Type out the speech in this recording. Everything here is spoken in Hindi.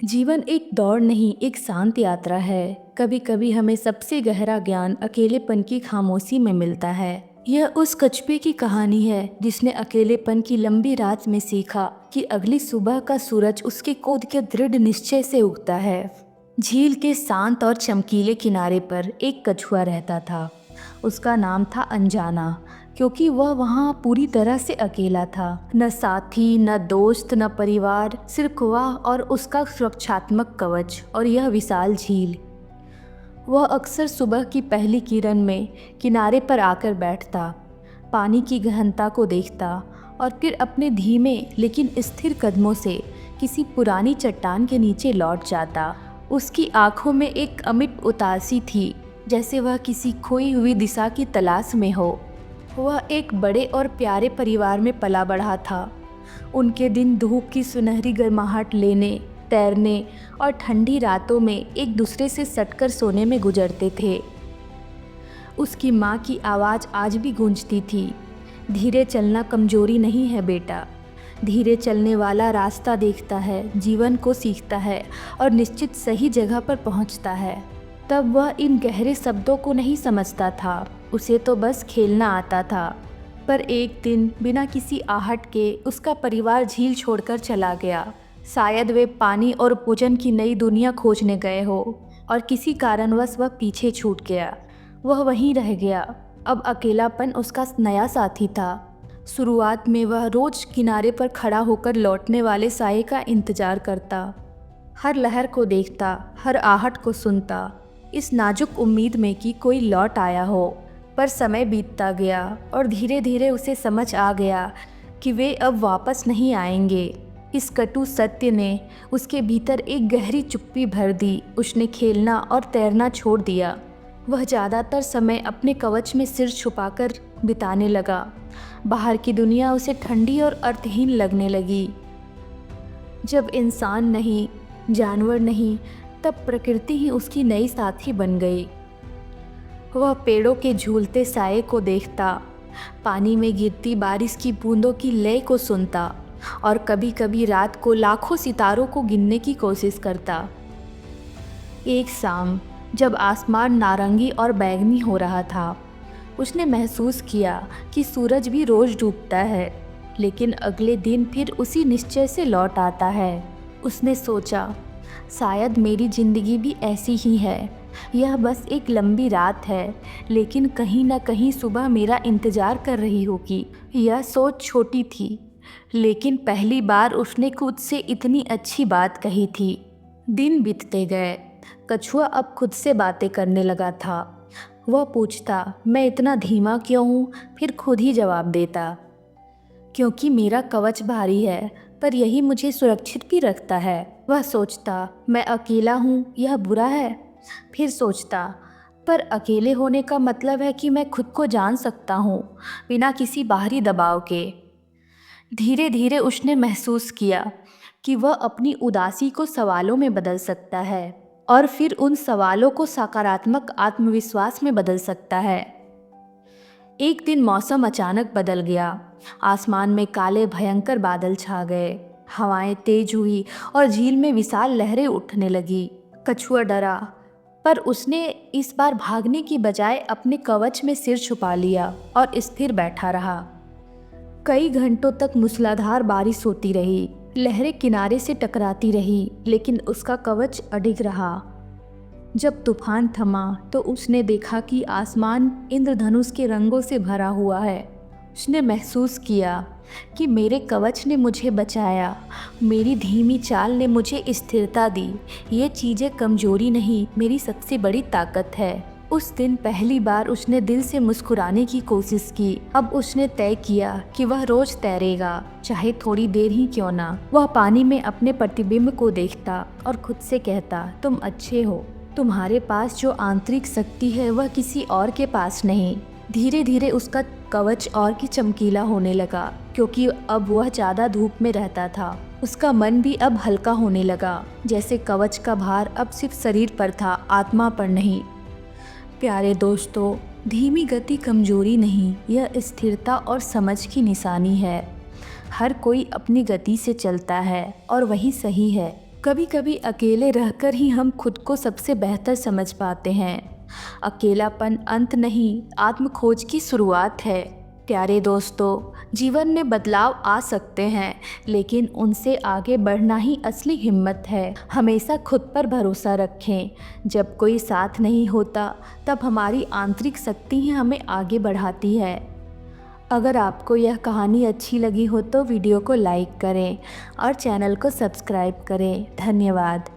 जीवन एक दौड़ नहीं, एक शांत यात्रा है। कभी कभी हमें सबसे गहरा ज्ञान अकेलेपन की खामोशी में मिलता है। यह उस कछुए की कहानी है जिसने अकेलेपन की लंबी रात में सीखा कि अगली सुबह का सूरज उसके कोद के दृढ़ निश्चय से उगता है। झील के शांत और चमकीले किनारे पर एक कछुआ रहता था। उसका नाम था अनजाना, क्योंकि वह वहाँ पूरी तरह से अकेला था। न साथी, न दोस्त, न परिवार, सिर्फ वह और उसका सुरक्षात्मक कवच और यह विशाल झील। वह अक्सर सुबह की पहली किरण में किनारे पर आकर बैठता, पानी की गहनता को देखता और फिर अपने धीमे लेकिन स्थिर कदमों से किसी पुरानी चट्टान के नीचे लौट जाता। उसकी आंखों में एक अमिट उदासी थी, जैसे वह किसी खोई हुई दिशा की तलाश में हो। वह एक बड़े और प्यारे परिवार में पला बढ़ा था। उनके दिन धूप की सुनहरी गर्माहट लेने, तैरने और ठंडी रातों में एक दूसरे से सटकर सोने में गुजरते थे। उसकी माँ की आवाज़ आज भी गूंजती थी, धीरे चलना कमजोरी नहीं है बेटा। धीरे चलने वाला रास्ता देखता है, जीवन को सीखता है और निश्चित सही जगह पर पहुँचता है। तब वह इन गहरे शब्दों को नहीं समझता था, उसे तो बस खेलना आता था। पर एक दिन बिना किसी आहट के उसका परिवार झील छोड़कर चला गया। शायद वे पानी और भोजन की नई दुनिया खोजने गए हो और किसी कारणवश वह पीछे छूट गया। वह वहीं रह गया। अब अकेलापन उसका नया साथी था। शुरुआत में वह रोज किनारे पर खड़ा होकर लौटने वाले साये का इंतजार करता, हर लहर को देखता, हर आहट को सुनता, इस नाजुक उम्मीद में कि कोई लौट आया हो। पर समय बीतता गया और धीरे धीरे उसे समझ आ गया कि वे अब वापस नहीं आएंगे। इस कटु सत्य ने उसके भीतर एक गहरी चुप्पी भर दी। उसने खेलना और तैरना छोड़ दिया। वह ज़्यादातर समय अपने कवच में सिर छुपाकर बिताने लगा। बाहर की दुनिया उसे ठंडी और अर्थहीन लगने लगी। जब इंसान नहीं, जानवर नहीं, तब प्रकृति ही उसकी नई साथी बन गई। वह पेड़ों के झूलते साये को देखता, पानी में गिरती बारिश की बूंदों की लय को सुनता और कभी कभी रात को लाखों सितारों को गिनने की कोशिश करता। एक शाम जब आसमान नारंगी और बैंगनी हो रहा था, उसने महसूस किया कि सूरज भी रोज डूबता है, लेकिन अगले दिन फिर उसी निश्चय से लौट आता है। उसने सोचा, शायद मेरी ज़िंदगी भी ऐसी ही है। यह बस एक लंबी रात है, लेकिन कहीं ना कहीं सुबह मेरा इंतज़ार कर रही होगी। यह सोच छोटी थी, लेकिन पहली बार उसने खुद से इतनी अच्छी बात कही थी। दिन बीतते गए। कछुआ अब खुद से बातें करने लगा था। वह पूछता, मैं इतना धीमा क्यों हूँ? फिर खुद ही जवाब देता, क्योंकि मेरा कवच भारी है, पर यही मुझे सुरक्षित भी रखता है। वह सोचता, मैं अकेला हूँ, यह बुरा है? फिर सोचता, पर अकेले होने का मतलब है कि मैं खुद को जान सकता हूँ, बिना किसी बाहरी दबाव के। धीरे धीरे उसने महसूस किया कि वह अपनी उदासी को सवालों में बदल सकता है और फिर उन सवालों को सकारात्मक आत्मविश्वास में बदल सकता है। एक दिन मौसम अचानक बदल गया। आसमान में काले भयंकर बादल छा गए, हवाएं तेज हुई और झील में विशाल लहरें उठने लगी। कछुआ डरा, पर उसने इस बार भागने की बजाय अपने कवच में सिर छुपा लिया और स्थिर बैठा रहा। कई घंटों तक मूसलाधार बारिश होती रही, लहरें किनारे से टकराती रही, लेकिन उसका कवच अडिग रहा। जब तूफान थमा तो उसने देखा कि आसमान इंद्रधनुष के रंगों से भरा हुआ है। उसने महसूस किया कि मेरे कवच ने मुझे बचाया, मेरी धीमी चाल ने मुझे स्थिरता दी। ये चीज़ें कमजोरी नहीं, मेरी सबसे बड़ी ताकत है। उस दिन पहली बार उसने दिल से मुस्कुराने की कोशिश की। अब उसने तय किया कि वह रोज तैरेगा, चाहे थोड़ी देर ही क्यों ना। वह पानी में अपने प्रतिबिंब को देखता और खुद से कहता, तुम अच्छे हो, तुम्हारे पास जो आंतरिक शक्ति है वह किसी और के पास नहीं। धीरे धीरे उसका कवच और भी चमकीला होने लगा, क्योंकि अब वह ज़्यादा धूप में रहता था। उसका मन भी अब हल्का होने लगा, जैसे कवच का भार अब सिर्फ शरीर पर था, आत्मा पर नहीं। प्यारे दोस्तों, धीमी गति कमजोरी नहीं, यह स्थिरता और समझ की निशानी है। हर कोई अपनी गति से चलता है और वही सही है। कभी कभी अकेले रहकर ही हम खुद को सबसे बेहतर समझ पाते हैं। अकेलापन अंत नहीं, आत्म खोज की शुरुआत है। प्यारे दोस्तों, जीवन में बदलाव आ सकते हैं, लेकिन उनसे आगे बढ़ना ही असली हिम्मत है। हमेशा खुद पर भरोसा रखें। जब कोई साथ नहीं होता, तब हमारी आंतरिक शक्ति ही हमें आगे बढ़ाती है। अगर आपको यह कहानी अच्छी लगी हो तो वीडियो को लाइक करें और चैनल को सब्सक्राइब करें। धन्यवाद।